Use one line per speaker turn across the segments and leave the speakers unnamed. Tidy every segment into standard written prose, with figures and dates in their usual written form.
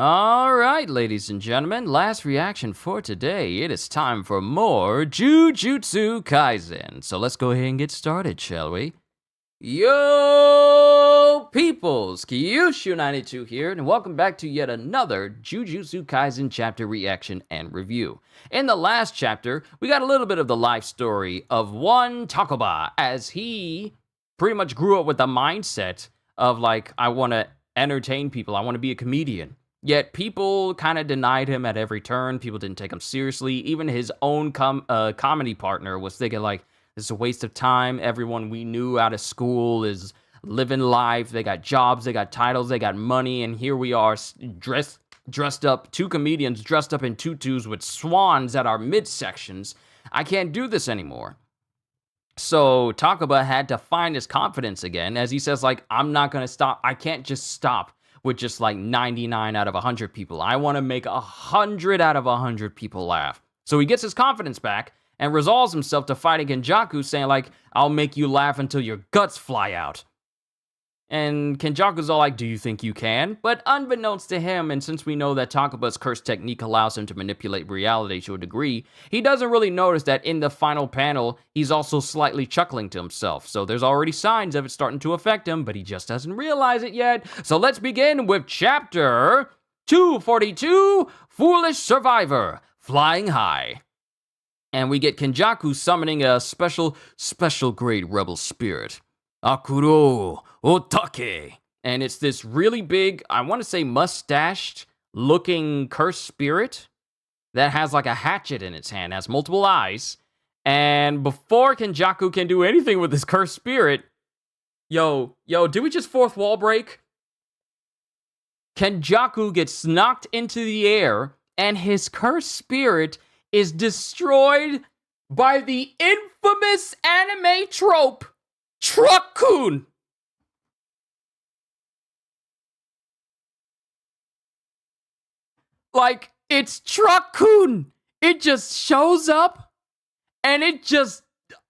All right, ladies and gentlemen, last reaction for today. It is time for more Jujutsu Kaisen. So let's go ahead and get started, shall we? Yo, peoples! Kyushu92 here, and welcome back to yet another Jujutsu Kaisen chapter reaction and review. In the last chapter, we got a little bit of the life story of one Takuba, as he pretty much grew up with the mindset of like, I want to entertain people, I want to be a comedian. Yet people kind of denied him at every turn. People didn't take him seriously. Even his own comedy partner was thinking like, this is a waste of time. Everyone we knew out of school is living life. They got jobs, they got titles, they got money. And here we are dressed up, two comedians dressed up in tutus with swans at our midsections. I can't do this anymore. So Takuba had to find his confidence again, as he says like, I'm not going to stop. I can't just stop with just like 99 out of 100 people. I want to make 100 out of 100 people laugh. So he gets his confidence back and resolves himself to fighting Kenjaku, saying like, I'll make you laugh until your guts fly out. And Kenjaku's all like, do you think you can? But unbeknownst to him, and since we know that Takuba's curse technique allows him to manipulate reality to a degree, he doesn't really notice that in the final panel, he's also slightly chuckling to himself. So there's already signs of it starting to affect him, but he just doesn't realize it yet. So let's begin with chapter 242, Foolish Survivor, Flying High. And we get Kenjaku summoning a special grade rebel spirit. Akuro Otake. And it's this really big, I want to say mustached looking cursed spirit that has like a hatchet in its hand, has multiple eyes. And before Kenjaku can do anything with this cursed spirit, yo, did we just fourth wall break? Kenjaku gets knocked into the air and his cursed spirit is destroyed by the infamous anime trope, Truck-kun. Like, it's Truck-kun. It just shows up and it just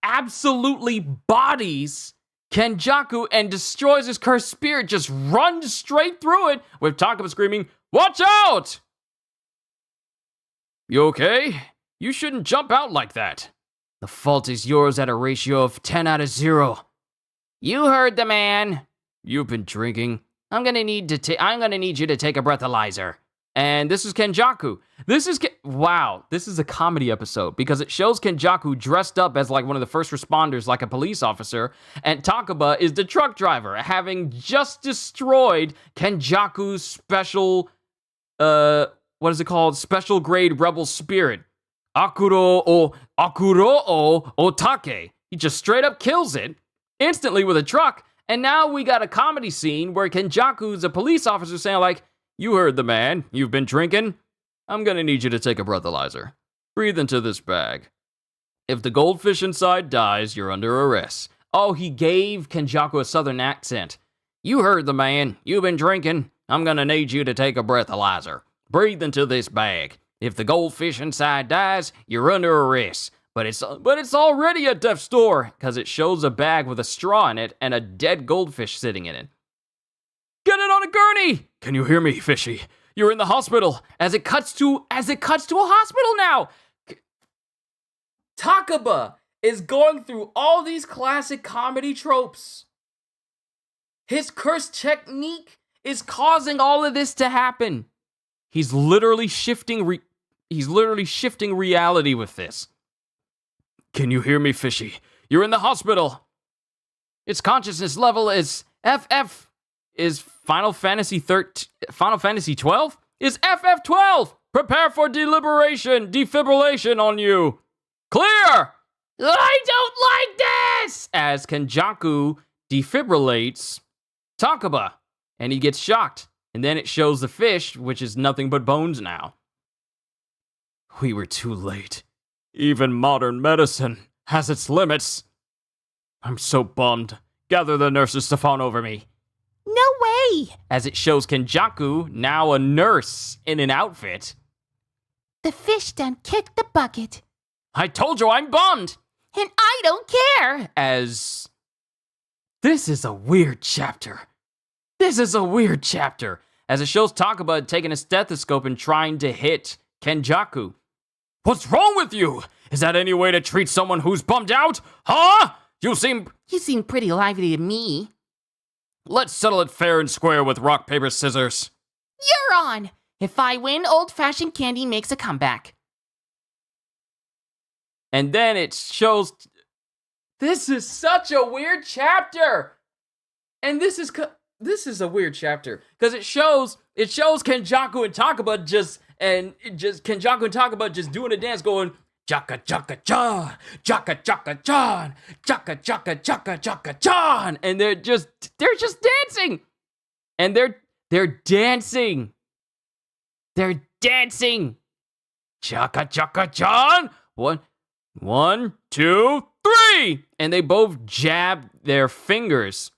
absolutely bodies Kenjaku and destroys his cursed spirit, just runs straight through it with Takuba screaming, "Watch out!" You okay? You shouldn't jump out like that. The fault is yours at a ratio of 10 out of 0. You heard the man. You've been drinking. I'm gonna need you to take a breathalyzer. And this is Kenjaku. Wow, this is a comedy episode because it shows Kenjaku dressed up as like one of the first responders, like a police officer, and Takuba is the truck driver, having just destroyed Kenjaku's special, what is it called? Special grade rebel spirit. Akuro Otake. He just straight up kills it instantly with a truck. And now we got a comedy scene where Kenjaku's a police officer saying like, you heard the man. You've been drinking. I'm gonna need you to take a breathalyzer. Breathe into this bag. If the goldfish inside dies, you're under arrest. Oh, he gave Kenjaku a southern accent. You heard the man. You've been drinking. I'm gonna need you to take a breathalyzer. Breathe into this bag. If the goldfish inside dies, you're under arrest. But it's already a death store, because it shows a bag with a straw in it and a dead goldfish sitting in it. Get it on a gurney! Can you hear me, Fishy? You're in the hospital. As it cuts to a hospital now. Takuba is going through all these classic comedy tropes. His cursed technique is causing all of this to happen. He's literally shifting reality with this. Can you hear me, Fishy? You're in the hospital. Its consciousness level is FF. Is Final Fantasy 12? Is FF12. Prepare for defibrillation on you. Clear. I don't like this. As Kenjaku defibrillates Takuba, and he gets shocked. And then it shows the fish, which is nothing but bones now. We were too late. Even modern medicine has its limits. I'm so bummed. Gather the nurses to fawn over me.
No way!
As it shows Kenjaku, now a nurse in an outfit.
The fish done kicked the bucket.
I told you I'm bummed!
And I don't care!
As... This is a weird chapter. as it shows Takaba taking a stethoscope and trying to hit Kenjaku. What's wrong with you? Is that any way to treat someone who's bummed out? Huh? You seem
pretty lively to me.
Let's settle it fair and square with rock, paper, scissors.
You're on. If I win, old-fashioned candy makes a comeback.
And then it shows... This is such a weird chapter! And this is a weird chapter. Because it shows Kenjaku and Takaba Kenjaku and Takaba just doing a dance going... Jaka jaka John, jaka jaka John, jaka jaka jaka jaka John, and they're just dancing, and they're dancing, jaka jaka John. One, two, three, and they both jab their fingers.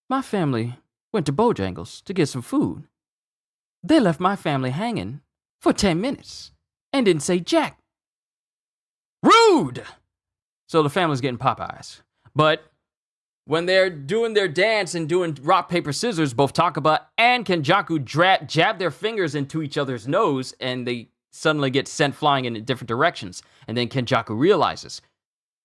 My family went to Bojangles to get some food. They left my family hanging for 10 minutes and didn't say jack. Rude! So the family's getting Popeyes. But when they're doing their dance and doing rock, paper, scissors, both Takaba and Kenjaku jab their fingers into each other's nose, and they suddenly get sent flying in different directions. And then Kenjaku realizes,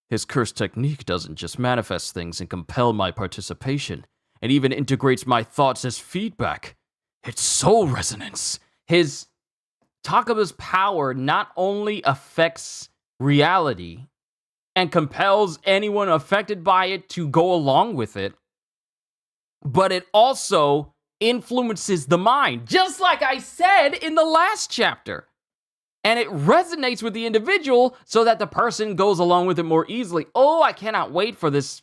his curse technique doesn't just manifest things and compel my participation. It even integrates my thoughts as feedback. It's soul resonance. Takaba's power not only affects reality and compels anyone affected by it to go along with it, but it also influences the mind, just like I said in the last chapter. And it resonates with the individual so that the person goes along with it more easily. Oh, I cannot wait for this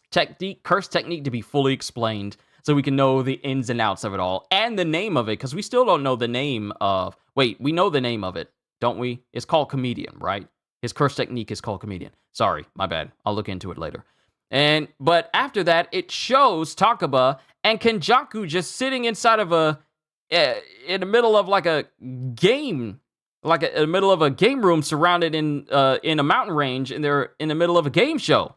curse technique to be fully explained so we can know the ins and outs of it all and the name of it, because we still don't know the name of... Wait, we know the name of it, don't we? It's called Comedian, right? His curse technique is called Comedian. Sorry, my bad. I'll look into it later. But after that, it shows Takaba and Kenjaku just sitting inside of in the middle of like a game... in the middle of a game room surrounded in a mountain range, and they're in the middle of a game show.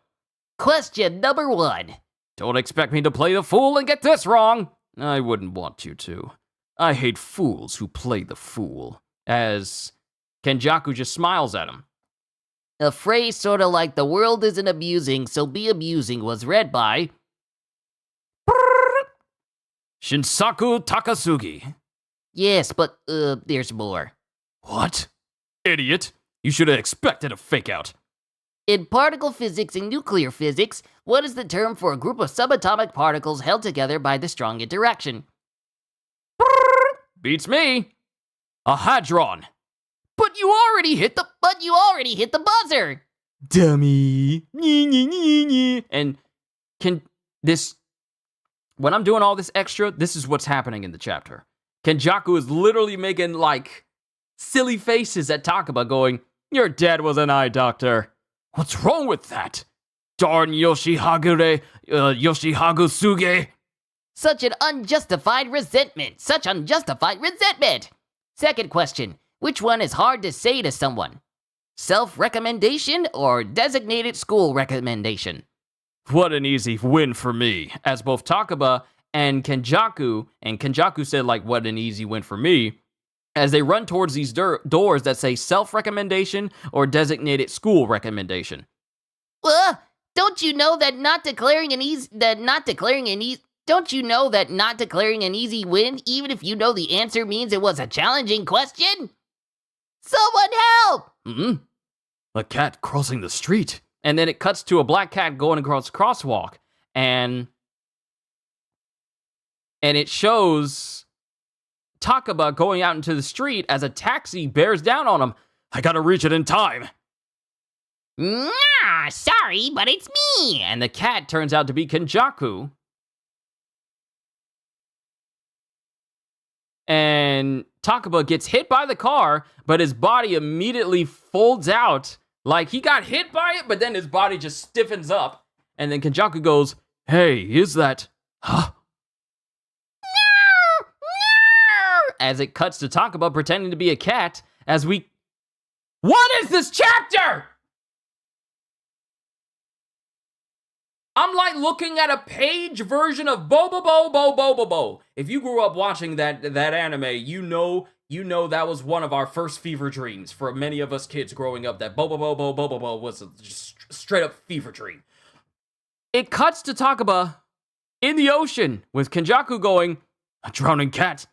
Question number 1.
Don't expect me to play the fool and get this wrong. I wouldn't want you to. I hate fools who play the fool. As Kenjaku just smiles at him.
A phrase sort of like the world isn't amusing, so be amusing was read by...
Shinsaku Takasugi.
Yes, but there's more.
What? Idiot. You should have expected a fake out.
In particle physics and nuclear physics, what is the term for a group of subatomic particles held together by the strong interaction?
Beats me. A hadron.
But you already hit the buzzer.
Dummy. And when I'm doing all this extra, this is what's happening in the chapter. Kenjaku is literally making like silly faces at Takaba going, your dad was an eye doctor. What's wrong with that? Darn Yoshihagu Suge.
Such unjustified resentment. Second question. Which one is hard to say to someone? Self-recommendation or designated school recommendation?
What an easy win for me. As both Takaba and Kenjaku said like, what an easy win for me. As they run towards these doors that say self-recommendation or designated school recommendation.
Don't you know that not declaring an easy win, even if you know the answer, means it was a challenging question? Someone help!
A cat crossing the street. And then it cuts to a black cat going across a crosswalk. And it shows Takaba going out into the street as a taxi bears down on him. I gotta reach it in time.
Nah, sorry, but it's me.
And the cat turns out to be Kenjaku. And Takaba gets hit by the car, but his body immediately folds out. Like he got hit by it, but then his body just stiffens up. And then Kenjaku goes, hey, is that... Huh? As it cuts to Takaba pretending to be a cat, as we... What is this chapter? I'm like looking at a page version of Bo. If you grew up watching that anime, you know that was one of our first fever dreams for many of us kids growing up. That Bo was a straight up fever dream. It cuts to Takaba in the ocean with Kenjaku going, a drowning cat.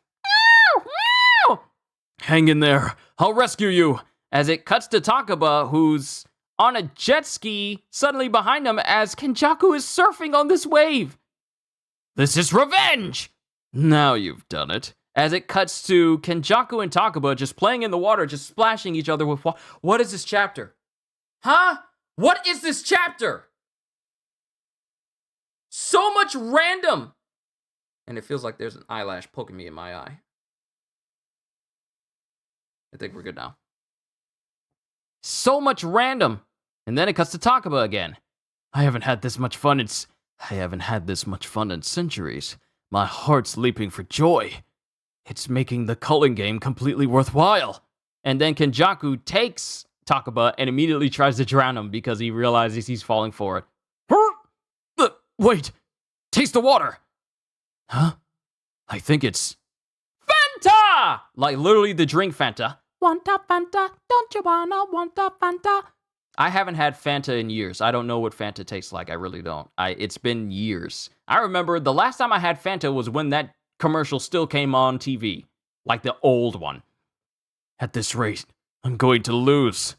Hang in there. I'll rescue you. As it cuts to Takaba, who's on a jet ski, suddenly behind him as Kenjaku is surfing on this wave. This is revenge! Now you've done it. As it cuts to Kenjaku and Takaba just playing in the water, just splashing each other with water. What is this chapter? Huh? What is this chapter? So much random. And it feels like there's an eyelash poking me in my eye. I think we're good now. So much random. And then it cuts to Takaba again. I haven't had this much fun in centuries. My heart's leaping for joy. It's making the culling game completely worthwhile. And then Kenjaku takes Takaba and immediately tries to drown him because he realizes he's falling for it. Wait, taste the water. Huh? I think it's Fanta! Like literally the drink Fanta. Want a Fanta? Don't you wanna want a Fanta? I haven't had Fanta in years. I don't know what Fanta tastes like. I really don't. It's been years. I remember the last time I had Fanta was when that commercial still came on TV. Like the old one. At this rate, I'm going to lose.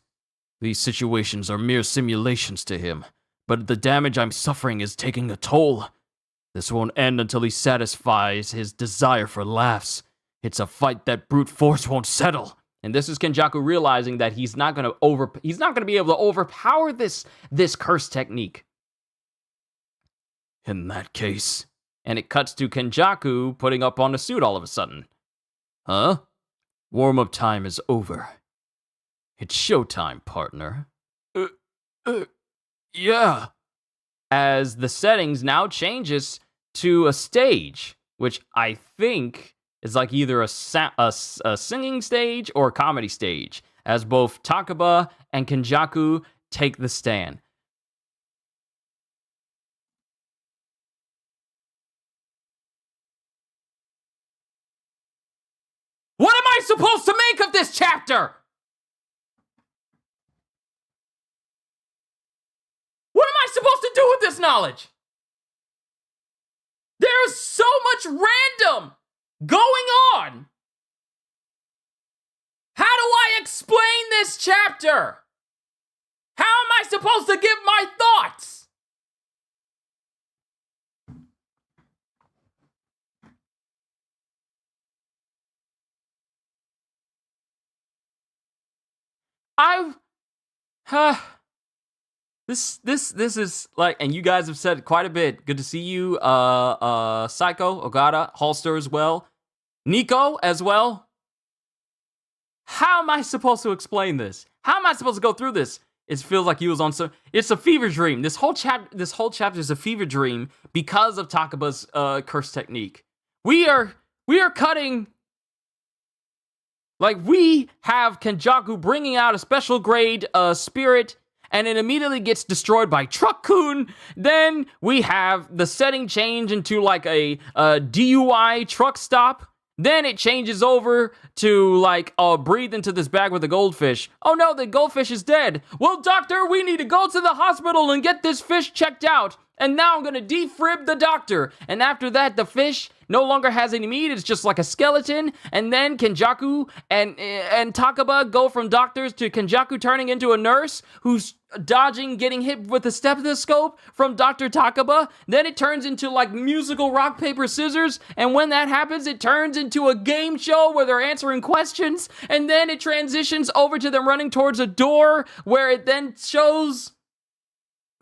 These situations are mere simulations to him. But the damage I'm suffering is taking a toll. This won't end until he satisfies his desire for laughs. It's a fight that brute force won't settle. And this is Kenjaku realizing that he's not gonna be able to overpower this curse technique. In that case. And it cuts to Kenjaku putting up on a suit all of a sudden. Huh? Warm-up time is over. It's showtime, partner. Yeah. As the settings now changes to a stage, which I think is like either a singing stage or a comedy stage, as both Takaba and Kenjaku take the stand. What am I supposed to make of this chapter? What am I supposed to do with this knowledge? There's so much random going on. How do I explain this chapter? How am I supposed to give my thoughts? This is like, and you guys have said quite a bit. Good to see you, Psycho, Ogata, Halster as well, Nico as well. How am I supposed to explain this? How am I supposed to go through this? It feels like he was on some. It's a fever dream. This whole chapter is a fever dream because of Takaba's curse technique. We are cutting. Like, we have Kenjaku bringing out a special grade spirit, and it immediately gets destroyed by Truck-kun. Then we have the setting change into like a DUI truck stop. Then it changes over to like, breathe into this bag with a goldfish. Oh no, the goldfish is dead. Well, doctor, we need to go to the hospital and get this fish checked out. And now I'm gonna defrib the doctor. And after that, the fish no longer has any meat. It's just like a skeleton. And then Kenjaku and Takaba go from doctors to Kenjaku turning into a nurse who's dodging getting hit with a stethoscope from Dr. Takaba. Then it turns into like musical rock, paper, scissors. And when that happens, it turns into a game show where they're answering questions. And then it transitions over to them running towards a door where it then shows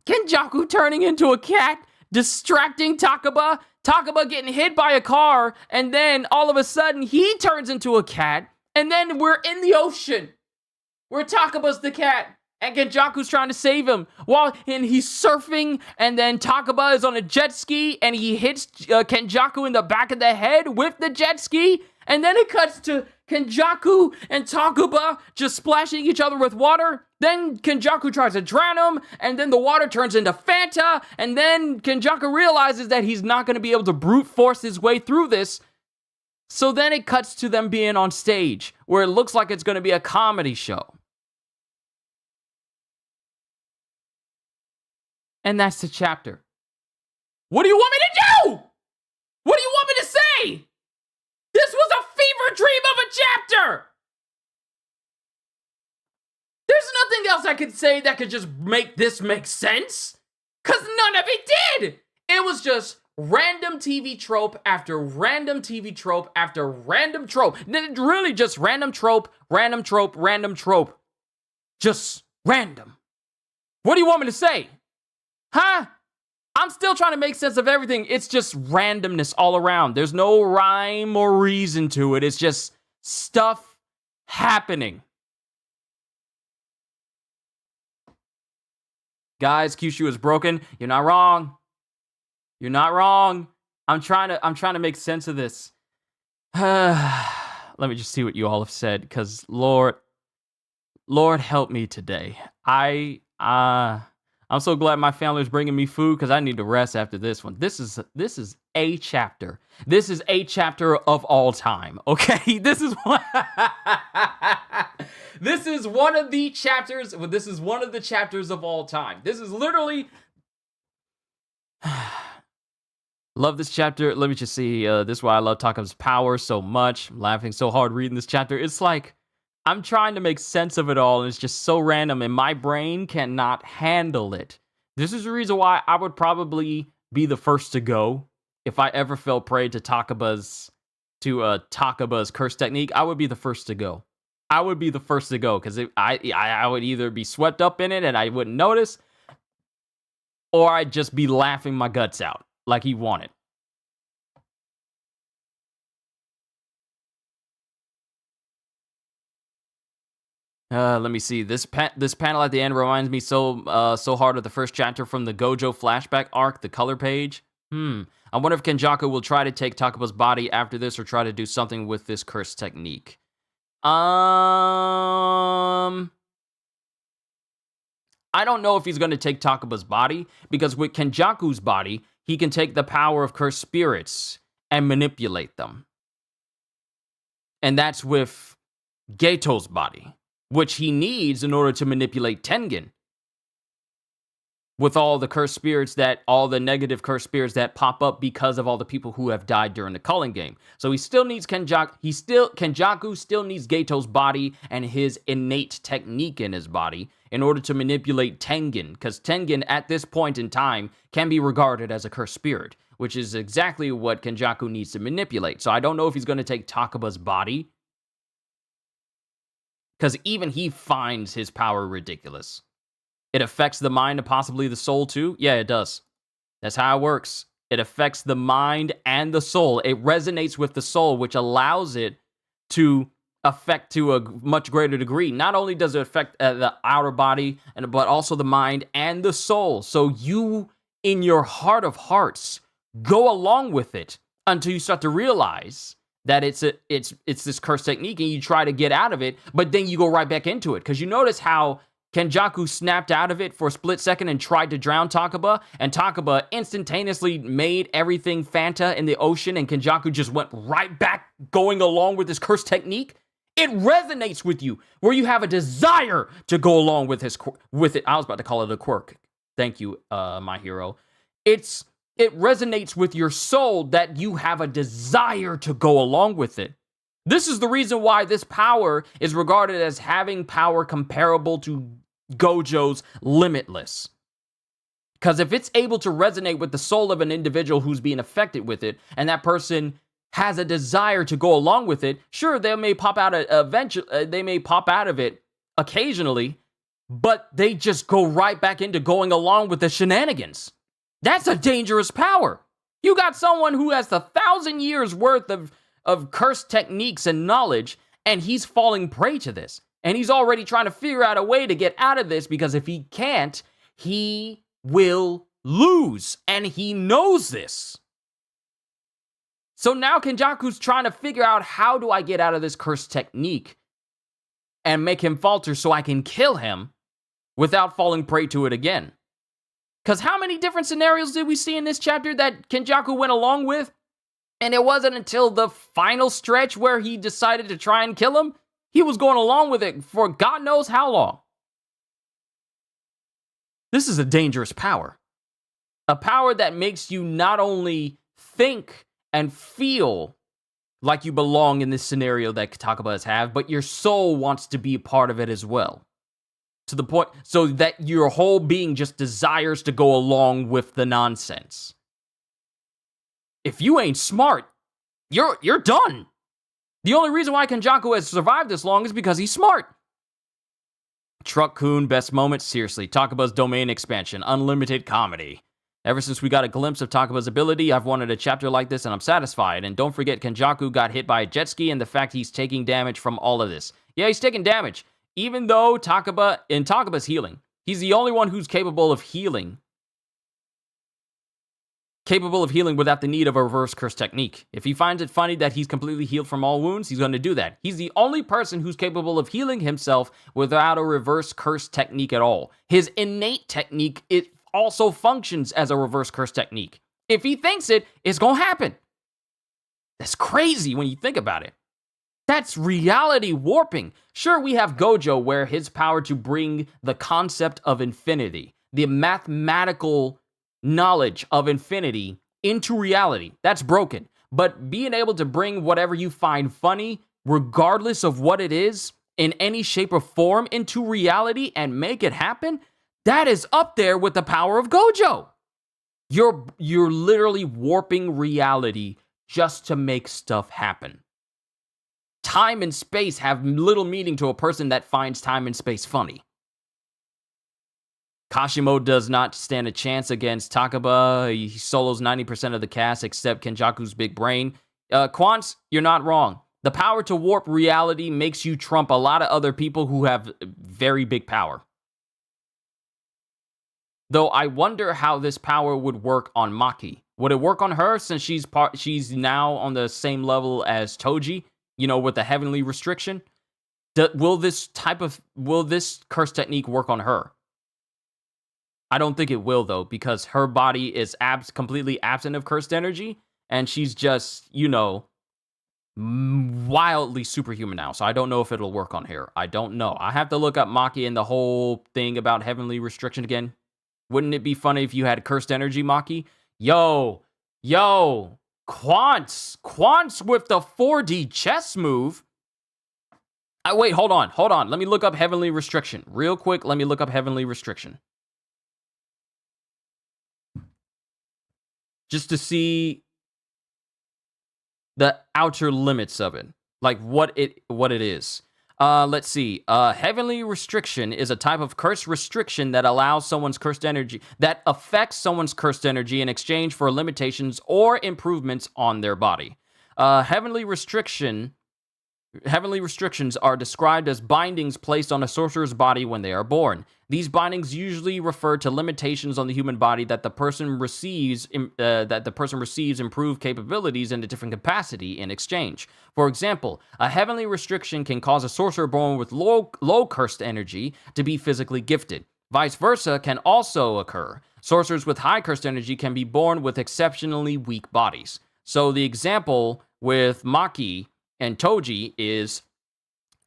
Kenjaku turning into a cat, distracting Takaba, Takaba getting hit by a car, and then all of a sudden he turns into a cat, and then we're in the ocean where Takaba's the cat, and Kenjaku's trying to save him and he's surfing, and then Takaba is on a jet ski, and he hits Kenjaku in the back of the head with the jet ski, and then it cuts to Kenjaku and Takaba just splashing each other with water. Then Kenjaku tries to drown him, and then the water turns into Fanta, and then Kenjaku realizes that he's not going to be able to brute force his way through this. So then it cuts to them being on stage, where it looks like it's going to be a comedy show. And that's the chapter. What do you want me to do? What do you want me to say? This was a fever dream of a chapter! There's nothing else I could say that could just make this make sense. Because none of it did! It was just random TV trope after random TV trope after random trope. Really just random trope, random trope, random trope. Just random. What do you want me to say? Huh? I'm still trying to make sense of everything. It's just randomness all around. There's no rhyme or reason to it. It's just stuff happening. Guys, Kyushu is broken. You're not wrong. You're not wrong. I'm trying to make sense of this. Let me just see what you all have said, because Lord help me today. I'm so glad my family is bringing me food, because I need to rest after this one. This is a chapter. This is a chapter of all time. Okay, this is one. This is one of the chapters. This is one of the chapters of all time. This is literally. Love this chapter. Let me just see. This is why I love Takaba's power so much. I'm laughing so hard reading this chapter. It's like I'm trying to make sense of it all, and it's just so random, and my brain cannot handle it. This is the reason why I would probably be the first to go if I ever fell prey to Takaba's curse technique. I would be the first to go. I would be the first to go, because I would either be swept up in it and I wouldn't notice, or I'd just be laughing my guts out like he wanted. Let me see. This panel at the end reminds me so hard of the first chapter from the Gojo flashback arc, the color page. I wonder if Kenjaku will try to take Takaba's body after this, or try to do something with this curse technique. I don't know if he's going to take Takaba's body, because with Kenjaku's body, he can take the power of cursed spirits and manipulate them. And that's with Geto's body, which he needs in order to manipulate Tengen. With all the cursed spirits all the negative cursed spirits that pop up because of all the people who have died during the culling game. So he still needs Kenjaku still needs Geto's body and his innate technique in his body in order to manipulate Tengen, because Tengen at this point in time can be regarded as a cursed spirit, which is exactly what Kenjaku needs to manipulate. So I don't know if he's going to take Takaba's body, because even he finds his power ridiculous. It affects the mind and possibly the soul too? Yeah, it does. That's how it works. It affects the mind and the soul. It resonates with the soul, which allows it to affect to a much greater degree. Not only does it affect the outer body, but also the mind and the soul. So you, in your heart of hearts, go along with it until you start to realize that it's this curse technique, and you try to get out of it, but then you go right back into it. Because you notice how Kenjaku snapped out of it for a split second and tried to drown Takaba, and Takaba instantaneously made everything Fanta in the ocean, and Kenjaku just went right back going along with this curse technique. It resonates with you, where you have a desire to go along with it. I was about to call it a quirk. Thank you, my hero. It's it resonates with your soul that you have a desire to go along with it. This is the reason why this power is regarded as having power comparable to Gojo's Limitless. Because if it's able to resonate with the soul of an individual who's being affected with it, and that person has a desire to go along with it, sure, they may pop out of it occasionally, but they just go right back into going along with the shenanigans. That's a dangerous power. You got someone who has 1,000 years worth of cursed techniques and knowledge, and he's falling prey to this. And he's already trying to figure out a way to get out of this, because if he can't, he will lose. And he knows this. So now Kenjaku's trying to figure out, how do I get out of this cursed technique and make him falter so I can kill him without falling prey to it again? Because how many different scenarios did we see in this chapter that Kenjaku went along with? And it wasn't until the final stretch where he decided to try and kill him. He was going along with it for God knows how long. This is a dangerous power. A power that makes you not only think and feel like you belong in this scenario that Takabas have, but your soul wants to be a part of it as well. To the point so that your whole being just desires to go along with the nonsense. If you ain't smart, you're done. The only reason why Kenjaku has survived this long is because he's smart. Truck-kun, best moment, seriously. Takaba's domain expansion, unlimited comedy. Ever since we got a glimpse of Takaba's ability, I've wanted a chapter like this and I'm satisfied. And don't forget, Kenjaku got hit by a jet ski and the fact he's taking damage from all of this. Yeah, he's taking damage. Even though Takaba's healing. He's the only one who's capable of healing. Capable of healing without the need of a reverse curse technique. If he finds it funny that he's completely healed from all wounds, he's going to do that. He's the only person who's capable of healing himself without a reverse curse technique at all. His innate technique, it also functions as a reverse curse technique. If he thinks it, it's going to happen. That's crazy when you think about it. That's reality warping. Sure, we have Gojo, where his power to bring the concept of infinity, the mathematical knowledge of infinity into reality. That's broken. But being able to bring whatever you find funny, regardless of what it is, in any shape or form into reality and make it happen, that is up there with the power of Gojo. You're literally warping reality just to make stuff happen. Time and space have little meaning to a person that finds time and space funny. Kashimo does not stand a chance against Takaba. He solos 90% of the cast except Kenjaku's big brain. Quants, you're not wrong. The power to warp reality makes you trump a lot of other people who have very big power. Though I wonder how this power would work on Maki. Would it work on her since she's now on the same level as Toji? You know, with the heavenly restriction? Will this curse technique work on her? I don't think it will, though, because her body is completely absent of cursed energy, and she's just, you know, wildly superhuman now. So I don't know if it'll work on her. I don't know. I have to look up Maki and the whole thing about heavenly restriction again. Wouldn't it be funny if you had cursed energy, Maki? Yo, Quants with the 4D chess move. Wait, hold on. Let me look up heavenly restriction. Real quick, let me look up heavenly restriction. Just to see the outer limits of it. Like what it is. Let's see. Heavenly restriction is a type of curse restriction that allows someone's cursed energy, that affects someone's cursed energy in exchange for limitations or improvements on their body. Heavenly restrictions are described as bindings placed on a sorcerer's body when they are born. These bindings usually refer to limitations on the human body that the person receives improved capabilities in a different capacity in exchange. For example, a heavenly restriction can cause a sorcerer born with low cursed energy to be physically gifted. Vice versa can also occur. Sorcerers with high cursed energy can be born with exceptionally weak bodies. So the example with Maki and Toji is,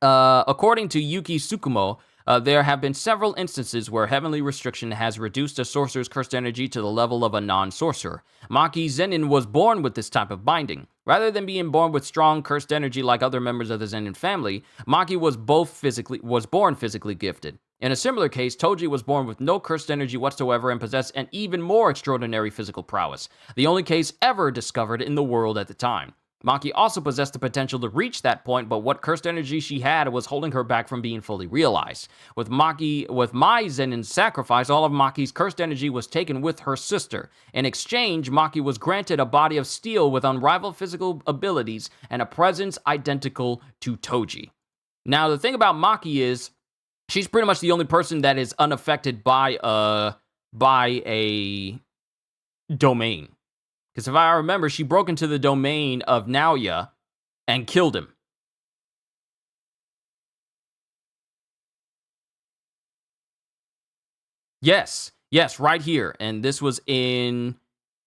according to Yuki Tsukumo, There have been several instances where heavenly restriction has reduced a sorcerer's cursed energy to the level of a non-sorcerer. Maki Zenin was born with this type of binding. Rather than being born with strong cursed energy like other members of the Zenin family, Maki was born physically gifted. In a similar case, Toji was born with no cursed energy whatsoever and possessed an even more extraordinary physical prowess, the only case ever discovered in the world at the time. Maki also possessed the potential to reach that point, but what cursed energy she had was holding her back from being fully realized. With Mai Zenin's sacrifice, all of Maki's cursed energy was taken with her sister. In exchange, Maki was granted a body of steel with unrivaled physical abilities and a presence identical to Toji. Now, the thing about Maki is, she's pretty much the only person that is unaffected by a domain. Because if I remember, she broke into the domain of Naoya and killed him. Yes, right here. And this was in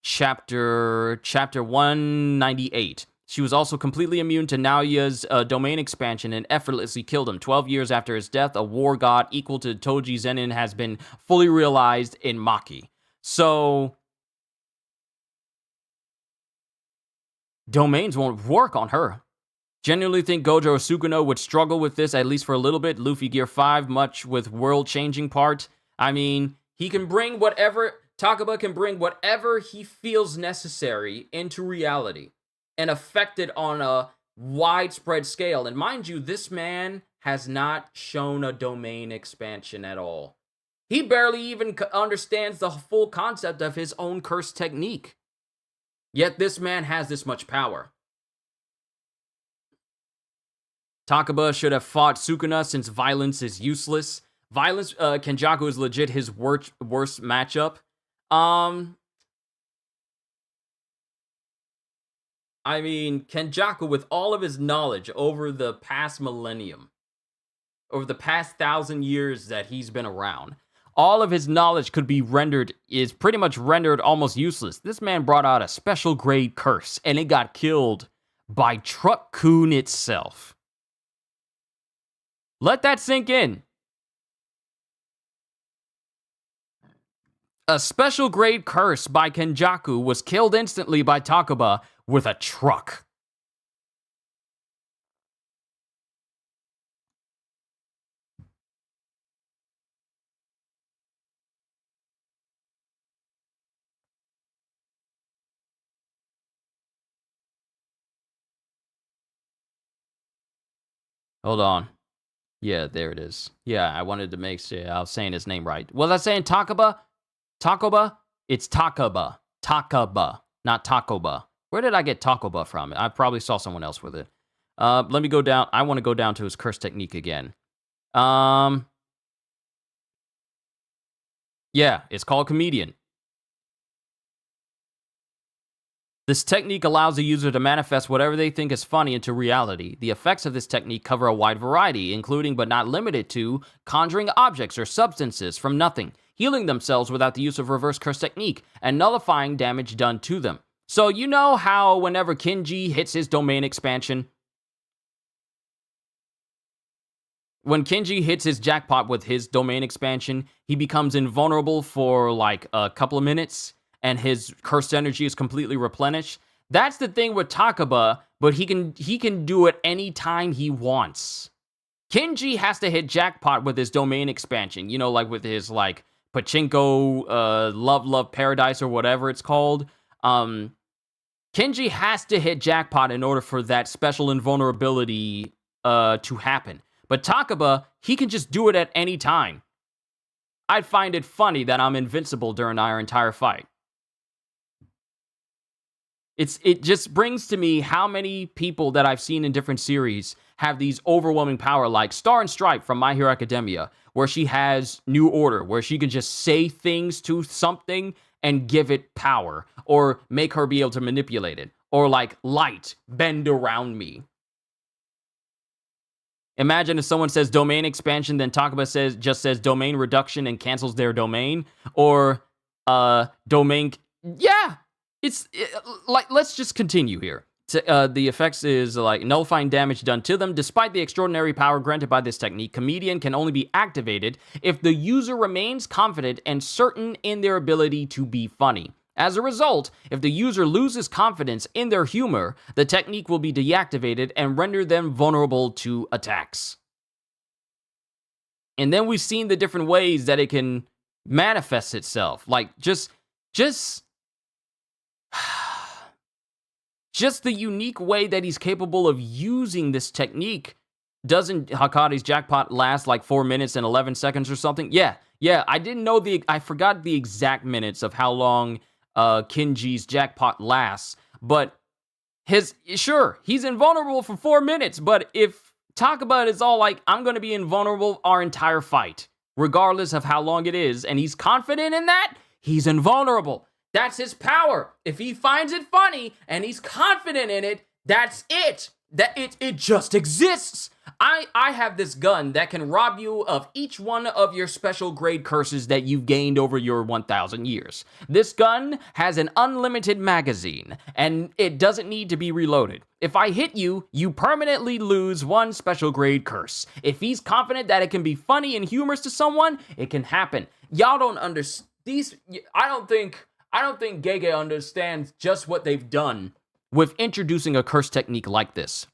chapter 198. She was also completely immune to Naoya's domain expansion and effortlessly killed him. 12 years after his death, a war god equal to Toji Zenin has been fully realized in Maki. So domains won't work on her. Genuinely think Gojo or Sukuna would struggle with this at least for a little bit. Luffy Gear 5, much with world-changing part. I mean, he can bring whatever, Takaba can bring whatever he feels necessary into reality and affect it on a widespread scale. And mind you, this man has not shown a domain expansion at all. He barely even understands the full concept of his own curse technique. Yet this man has this much power. Takaba should have fought Sukuna since violence is useless. Kenjaku is legit his worst matchup. I mean, Kenjaku, with all of his knowledge over the past millennium, over the past 1,000 years that he's been around, all of his knowledge is pretty much rendered almost useless. This man brought out a special grade curse, and it got killed by Truck-kun itself. Let that sink in. A special grade curse by Kenjaku was killed instantly by Takaba with a truck. Hold on. Yeah, there it is. Yeah, I wanted to make sure I was saying his name right. Was I saying Takaba? Takoba? It's Takaba. Takaba, not Takoba. Where did I get Takoba from? I probably saw someone else with it. Let me go down. I want to go down to his curse technique again. Yeah, it's called Comedian. This technique allows the user to manifest whatever they think is funny into reality. The effects of this technique cover a wide variety, including but not limited to conjuring objects or substances from nothing, healing themselves without the use of reverse curse technique, and nullifying damage done to them. So you know how whenever Kinji hits his domain expansion, when Kinji hits his jackpot with his domain expansion, he becomes invulnerable for like a couple of minutes, and his cursed energy is completely replenished. That's the thing with Takaba, but he can do it anytime he wants. Kinji has to hit jackpot with his domain expansion, you know, like with his like Pachinko Love Paradise or whatever it's called. Kinji has to hit jackpot in order for that special invulnerability to happen. But Takaba, he can just do it at any time. I'd find it funny that I'm invincible during our entire fight. It just brings to me how many people that I've seen in different series have these overwhelming power, like Star and Stripe from My Hero Academia, where she has New Order, where she can just say things to something and give it power, or make her be able to manipulate it, or like Light, bend around me. Imagine if someone says domain expansion, then Takaba just says domain reduction and cancels their domain, or domain. Yeah. Like, let's just continue here. The effects is like nullifying damage done to them. Despite the extraordinary power granted by this technique, Comedian can only be activated if the user remains confident and certain in their ability to be funny. As a result, if the user loses confidence in their humor, the technique will be deactivated and render them vulnerable to attacks. And then we've seen the different ways that it can manifest itself. Like, just the unique way that he's capable of using this technique. Doesn't Hakari's jackpot last like 4 minutes and 11 seconds or something? Yeah, I didn't know I forgot the exact minutes of how long Kinji's jackpot lasts, but he's invulnerable for 4 minutes, but if Takaba is all like, I'm gonna be invulnerable our entire fight, regardless of how long it is, and he's confident in that, he's invulnerable. That's his power. If he finds it funny and he's confident in it, that's it. That it just exists. I have this gun that can rob you of each one of your special grade curses that you've gained over your 1,000 years. This gun has an unlimited magazine, and it doesn't need to be reloaded. If I hit you, you permanently lose one special grade curse. If he's confident that it can be funny and humorous to someone, it can happen. Y'all don't understand these. I don't think Gege understands just what they've done with introducing a curse technique like this.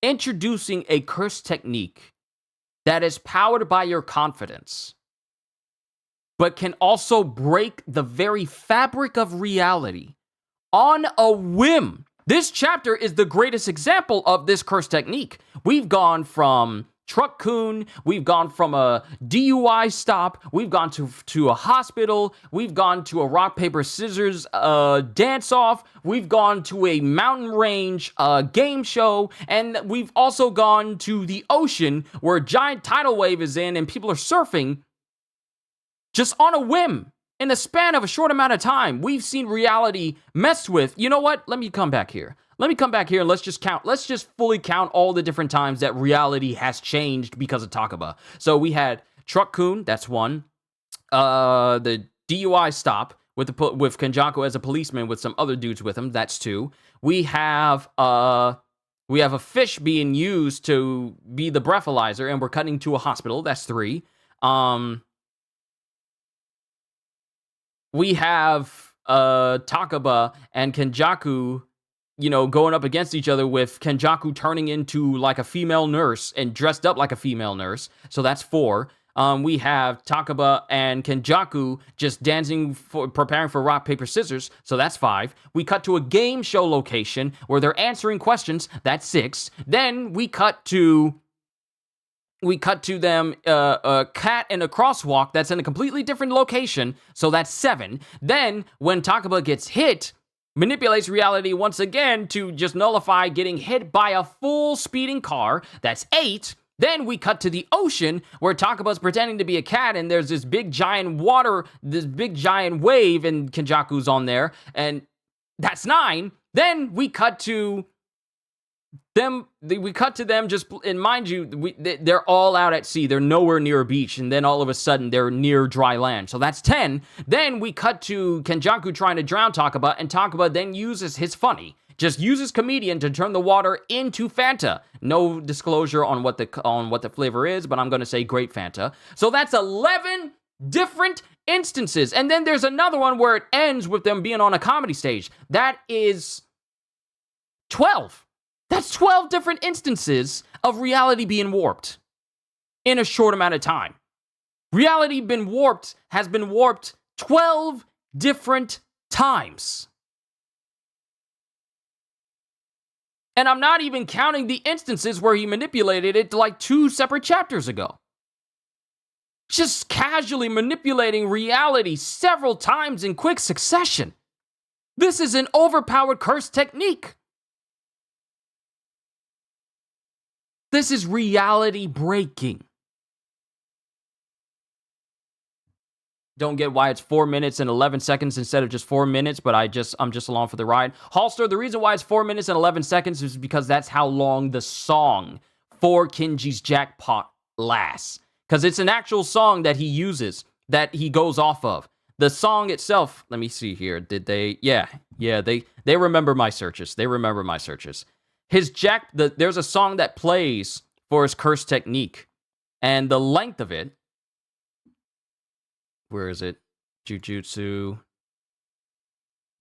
Introducing a curse technique that is powered by your confidence, but can also break the very fabric of reality on a whim. This chapter is the greatest example of this curse technique. We've gone from Truck-kun, we've gone from a DUI stop, we've gone to a hospital, we've gone to a rock, paper, scissors dance-off, we've gone to a mountain range game show, and we've also gone to the ocean where a giant tidal wave is in and people are surfing just on a whim. In the span of a short amount of time, we've seen reality messed with. You know what? Let me come back here. And let's just count. Let's just fully count all the different times that reality has changed because of Takaba. So we had Truck-kun, that's one. The DUI stop with Kenjaku as a policeman with some other dudes with him, that's 2. We have a fish being used to be the breathalyzer, and we're cutting to a hospital, that's 3. We have Takaba and Kenjaku, going up against each other, with Kenjaku turning into like a female nurse and dressed up like a female nurse. So that's 4. We have Takaba and Kenjaku just dancing, preparing for rock, paper, scissors. So that's 5. We cut to a game show location where they're answering questions. That's 6. Then we cut to them, a cat in a crosswalk that's in a completely different location. So that's 7. Then when Takaba gets hit, manipulates reality once again to just nullify getting hit by a full speeding car. That's 8. Then we cut to the ocean where Takaba's pretending to be a cat and there's this big giant wave and Kenjaku's on there. And that's 9. Then we cut to them just, and mind you, they're all out at sea. They're nowhere near a beach, and then all of a sudden they're near dry land. So that's 10. Then we cut to Kenjaku trying to drown Takaba, and Takaba then uses his uses Comedian to turn the water into Fanta. No disclosure on what the flavor is, but I'm going to say grape Fanta. So that's 11 different instances. And then there's another one where it ends with them being on a comedy stage. That is 12. That's 12 different instances of reality being warped in a short amount of time. Reality has been warped 12 different times. And I'm not even counting the instances where he manipulated it like 2 separate chapters ago. Just casually manipulating reality several times in quick succession. This is an overpowered curse technique. This is reality breaking. Don't get why it's 4 minutes and 11 seconds instead of just 4 minutes, but I'm just along for the ride. Holster, the reason why it's 4 minutes and 11 seconds is because that's how long the song for Kinji's jackpot lasts. Because it's an actual song that he uses, that he goes off of. the song itself, let me see here. Did they? Yeah, they remember my searches. They remember my searches. There's a song that plays for his curse technique, and the length of it, where is it? Jujutsu,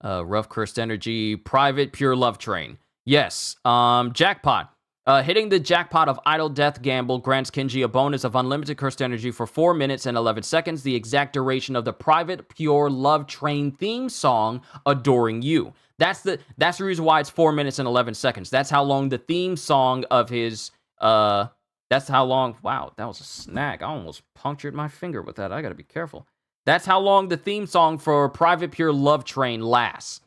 rough cursed energy, private pure love train. Yes, jackpot. Hitting the jackpot of Idle Death Gamble grants Kinji a bonus of unlimited cursed energy for 4 minutes and 11 seconds, the exact duration of the Private Pure Love Train theme song, Adoring You. That's the reason why it's 4 minutes and 11 seconds. That's how long the theme song of his, that's how long, wow, that was a snag. I almost punctured my finger with that. I gotta be careful. That's how long the theme song for Private Pure Love Train lasts.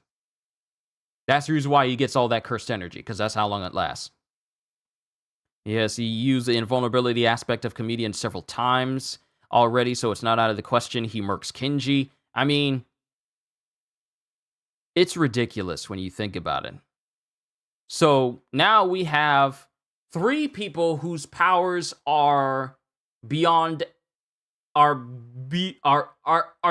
That's the reason why he gets all that cursed energy, because that's how long it lasts. Yes, he used the invulnerability aspect of Comedian several times already, so it's not out of the question he murks Kinji. I mean, it's ridiculous when you think about it. So now we have 3 people whose powers are beyond, are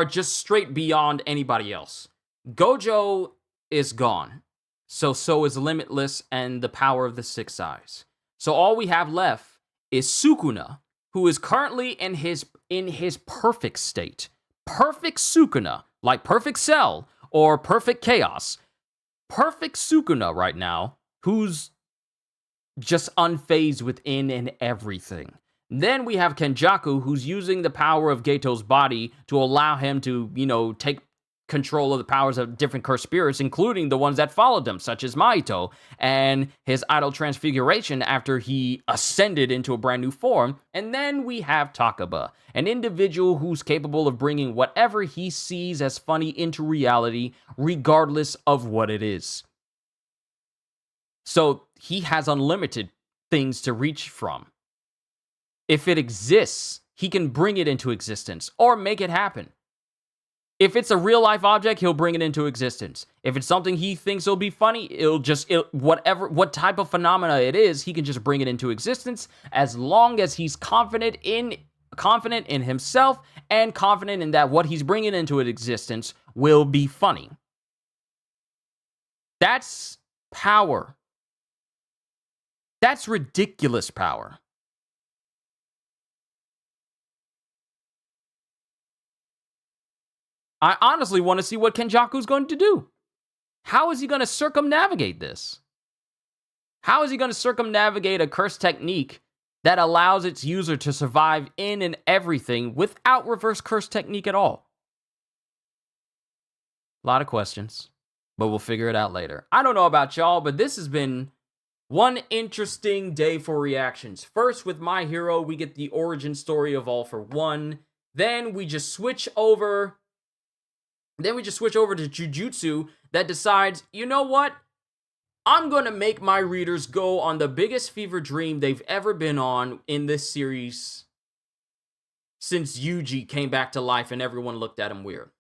just straight beyond anybody else. Gojo is gone. So is Limitless and the power of the 6 eyes. So all we have left is Sukuna, who is currently in his perfect state. Perfect Sukuna, like Perfect Cell or Perfect Chaos. Perfect Sukuna right now, who's just unfazed within and everything. Then we have Kenjaku, who's using the power of Geto's body to allow him to, take control of the powers of different cursed spirits, including the ones that followed him, such as Maito, and his idol transfiguration after he ascended into a brand new form. And then we have Takaba, an individual who's capable of bringing whatever he sees as funny into reality, regardless of what it is. So he has unlimited things to reach from. If it exists, he can bring it into existence or make it happen. If it's a real life object, he'll bring it into existence. If it's something he thinks will be funny, what type of phenomena it is, he can just bring it into existence as long as he's confident in himself and confident in that what he's bringing into existence will be funny. That's power. That's ridiculous power. I honestly want to see what Kenjaku's going to do. How is he going to circumnavigate this? How is he going to circumnavigate a curse technique that allows its user to survive in and everything without reverse curse technique at all? A lot of questions, but we'll figure it out later. I don't know about y'all, but this has been one interesting day for reactions. First, with My Hero, we get the origin story of All for One. Then we just switch over to Jujutsu that decides, you know what? I'm going to make my readers go on the biggest fever dream they've ever been on in this series since Yuji came back to life and everyone looked at him weird.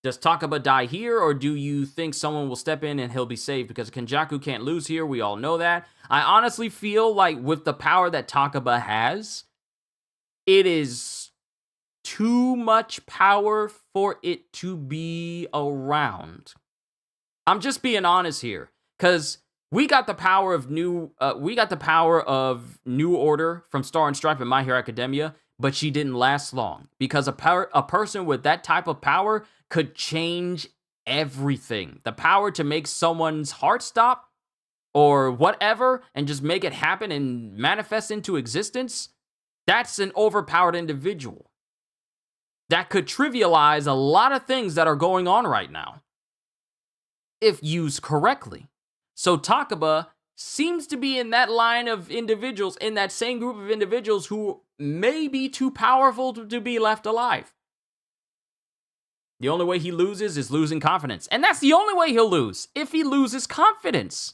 Does Takaba die here, or do you think someone will step in and he'll be saved? Because Kenjaku can't lose here, we all know that. I honestly feel like with the power that Takaba has, it is too much power for it to be around. I'm just being honest here, because we got the power of New Order from Star and Stripe and My Hero Academia, but she didn't last long because a person with that type of power could change everything. The power to make someone's heart stop or whatever and just make it happen and manifest into existence. That's an overpowered individual that could trivialize a lot of things that are going on right now if used correctly. So Takaba seems to be in that line of individuals, in that same group of individuals who may be too powerful to be left alive. The only way he loses is losing confidence. And that's the only way he'll lose, if he loses confidence.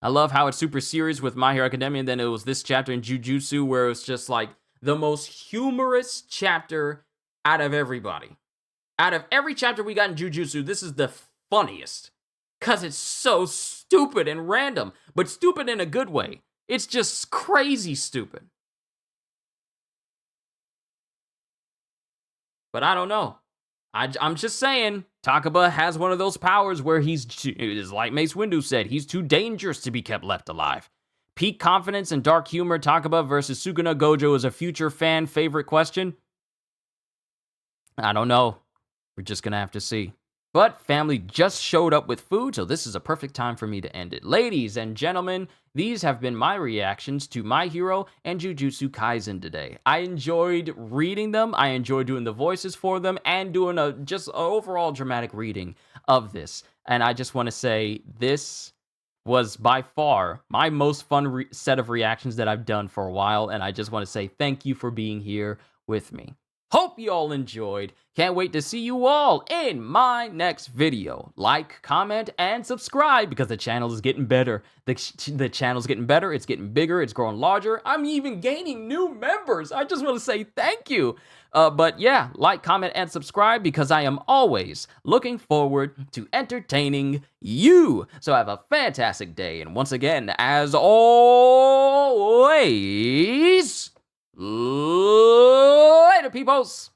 I love how it's super serious with My Hero Academia, and then it was this chapter in Jujutsu where it's just like the most humorous chapter out of everybody. Out of every chapter we got in Jujutsu, this is the funniest. Because it's so stupid and random, but stupid in a good way. It's just crazy stupid. but I don't know. I'm just saying, Takaba has one of those powers where like Mace Windu said, he's too dangerous to be kept left alive. Peak confidence and dark humor, Takaba versus Sukuna Gojo is a future fan favorite question. I don't know. We're just gonna have to see. But family just showed up with food, so this is a perfect time for me to end it. Ladies and gentlemen, these have been my reactions to My Hero and Jujutsu Kaisen today. I enjoyed reading them, I enjoyed doing the voices for them, and doing just an overall dramatic reading of this. And I just want to say, this was by far my most fun set of reactions that I've done for a while, and I just want to say thank you for being here with me. Hope you all enjoyed. Can't wait to see you all in my next video. Like, comment, and subscribe because the channel is getting better. The channel's getting better. It's getting bigger. It's growing larger. I'm even gaining new members. I just want to say thank you. But yeah, like, comment, and subscribe because I am always looking forward to entertaining you. So have a fantastic day. And once again, as always, later, peoples!